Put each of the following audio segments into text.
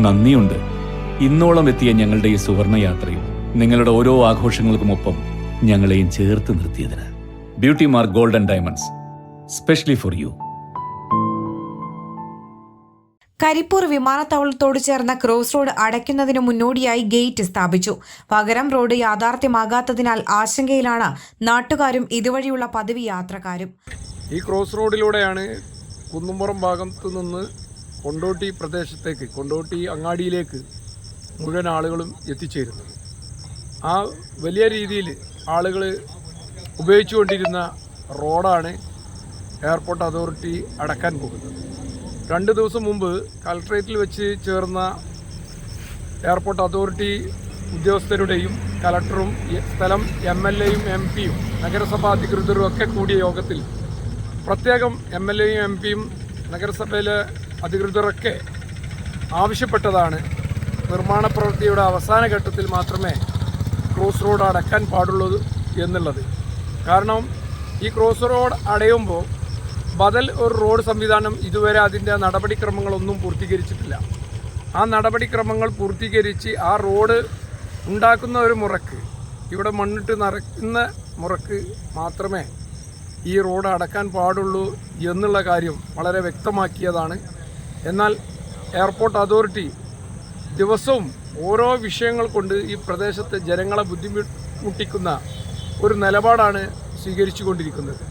നന്ദിയുണ്ട്. ഇന്നോളം എത്തിയ ഞങ്ങളുടെ ഈ സുവർണയാത്രയിൽ നിങ്ങളുടെ ഓരോ ആഘോഷങ്ങൾക്കുമൊപ്പം ഞങ്ങളെയും ചേർത്ത് നിർത്തിയതിന്. Beauty mark gold and diamonds, specially for you. Karipur വിമാനത്താവളത്തോട് ചേർന്ന ക്രോസ് റോഡ് അടയ്ക്കുന്നതിന് മുന്നോടിയായി ഗേറ്റ് സ്ഥാപിച്ചു. പകരം റോഡ് യാഥാർത്ഥ്യമാകാത്തതിനാൽ ആശങ്കയിലാണ് നാട്ടുകാരും ഇതുവഴിയുള്ള പതിവ് യാത്രക്കാരും. ഈ ക്രോസ് റോഡിലൂടെയാണ് കുന്നുംപുറം ഭാഗത്തു നിന്ന് കൊണ്ടോട്ടി പ്രദേശത്തേക്ക്, കൊണ്ടോട്ടി അങ്ങാടിയിലേക്ക് മുഴുവൻ ആളുകളും എത്തിച്ചേരുന്നത്. ആ വലിയ രീതിയിൽ ആളുകൾ ഉപയോഗിച്ചുകൊണ്ടിരുന്ന റോഡാണ് എയർപോർട്ട് അതോറിറ്റി അടക്കാൻ പോകുന്നത്. 2 ദിവസം മുമ്പ് കളക്ട്രേറ്റിൽ വെച്ച് ചേർന്ന എയർപോർട്ട് അതോറിറ്റി ഉദ്യോഗസ്ഥരുടെയും കളക്ടറും സ്ഥലം MLAയും MP യും നഗരസഭാ അധികൃതരും ഒക്കെ കൂടിയ യോഗത്തിൽ പ്രത്യേകം MLAയും MP യും നഗരസഭയിലെ അധികൃതരൊക്കെ ആവശ്യപ്പെട്ടതാണ് നിർമ്മാണ പ്രവൃത്തിയുടെ അവസാന ഘട്ടത്തിൽ മാത്രമേ ക്രോസ് റോഡ് അടക്കാൻ പാടുള്ളൂ എന്നുള്ളത്. കാരണം ഈ ക്രോസ് റോഡ് അടയുമ്പോൾ ബദൽ ഒരു റോഡ് സംവിധാനം ഇതുവരെ അതിൻ്റെ നടപടിക്രമങ്ങളൊന്നും പൂർത്തീകരിച്ചിട്ടില്ല. ആ നടപടിക്രമങ്ങൾ പൂർത്തീകരിച്ച് ആ റോഡ് ഉണ്ടാക്കുന്ന ഒരു മുറക്ക്, ഇവിടെ മണ്ണിട്ട് നിറയ്ക്കുന്ന മുറക്ക് മാത്രമേ ഈ റോഡ് അടക്കാൻ പാടുള്ളൂ എന്നുള്ള കാര്യം വളരെ വ്യക്തമാക്കിയതാണ്. എന്നാൽ എയർപോർട്ട് അതോറിറ്റി ദിവസവും ഓരോ വിഷയങ്ങൾ കൊണ്ട് ഈ പ്രദേശത്തെ ജനങ്ങളെ ബുദ്ധിമുട്ടിക്കുന്ന ഒരു നിലപാടാണ് സ്വീകരിച്ചു കൊണ്ടിരിക്കുന്നത്.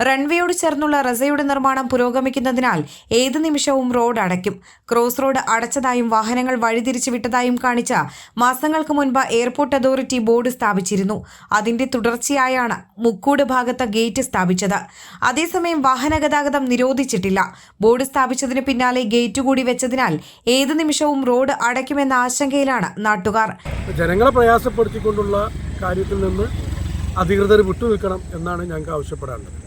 റൺവേയോട് ചേർന്നുള്ള റസയുടെ നിർമ്മാണം പുരോഗമിക്കുന്നതിനാൽ ഏത് നിമിഷവും റോഡ് അടയ്ക്കും. ക്രോസ് റോഡ് അടച്ചതായും വാഹനങ്ങൾ വഴിതിരിച്ചു വിട്ടതായും കാണിച്ച മാസങ്ങൾക്ക് മുൻപ് എയർപോർട്ട് അതോറിറ്റി ബോർഡ് സ്ഥാപിച്ചിരുന്നു. അതിന്റെ തുടർച്ചയായാണ് മുക്കൂട് ഭാഗത്ത് ഗേറ്റ് സ്ഥാപിച്ചത്. അതേസമയം വാഹന ഗതാഗതം നിരോധിച്ചിട്ടില്ല. ബോർഡ് സ്ഥാപിച്ചതിന് പിന്നാലെ ഗേറ്റ് കൂടി വെച്ചതിനാൽ ഏത് നിമിഷവും റോഡ് അടയ്ക്കുമെന്ന ആശങ്കയിലാണ് നാട്ടുകാർ. ജനങ്ങളെ പ്രയാസപ്പെടുത്തിക്കൊണ്ടുള്ള കാര്യത്തിൽ നിന്ന് അധികൃതർ വിട്ടുനിൽക്കണം എന്നാണ് ഞങ്ങൾക്ക് ആവശ്യപ്പെടാനുള്ളത്.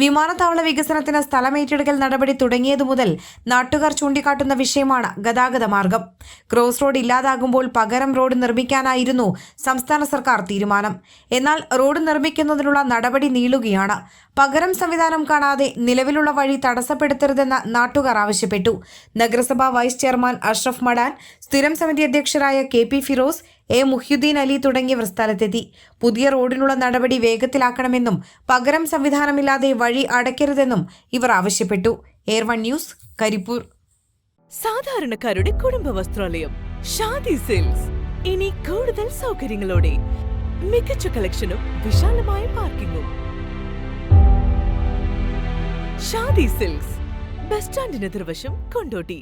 വിമാനത്താവള വികസനത്തിന് സ്ഥലമേറ്റെടുക്കൽ നടപടി തുടങ്ങിയതു മുതൽ നാട്ടുകാർ ചൂണ്ടിക്കാട്ടുന്ന വിഷയമാണ് ഗതാഗത മാർഗം. ക്രോസ് റോഡ് ഇല്ലാതാകുമ്പോൾ പകരം റോഡ് നിർമ്മിക്കാനായിരുന്നു സംസ്ഥാന സർക്കാർ തീരുമാനം. എന്നാൽ റോഡ് നിർമ്മിക്കുന്നതിനുള്ള നടപടി നീളുകയാണ്. പകരം സംവിധാനം കാണാതെ നിലവിലുള്ള വഴി തടസ്സപ്പെടുത്തരുതെന്ന് നാട്ടുകാർ ആവശ്യപ്പെട്ടു. നഗരസഭാ വൈസ് ചെയർമാൻ അഷ്റഫ് മടാൻ, സ്ഥിരം സമിതി അധ്യക്ഷരായ KP ഫിറോസ്, A മുഹ്യുദ്ദീൻ അലി തുടങ്ങിയവർ സ്ഥലത്തെത്തി. പുതിയ റോഡിനുള്ള നടപടി വേഗത്തിലാക്കണമെന്നും പകരം സംവിധാനമില്ലാതെ വഴി അടയ്ക്കരുതെന്നും ഇവർ ആവശ്യപ്പെട്ടു. എയർ1 ന്യൂസ്, കരിപ്പൂർ. സാധാരണക്കാരുടെ കുടുംബ വസ്ത്രാലയം ഷാദി സിൽക്സ് ഇനി കൂടുതൽ സൗകര്യങ്ങളോടെ മികച്ച കളക്ഷനും വിശാലമായ പാർക്കിംഗും. ഷാദി സിൽക്സ്, ബസ് സ്റ്റാൻഡിന് എതിർവശം, കൊണ്ടോട്ടി.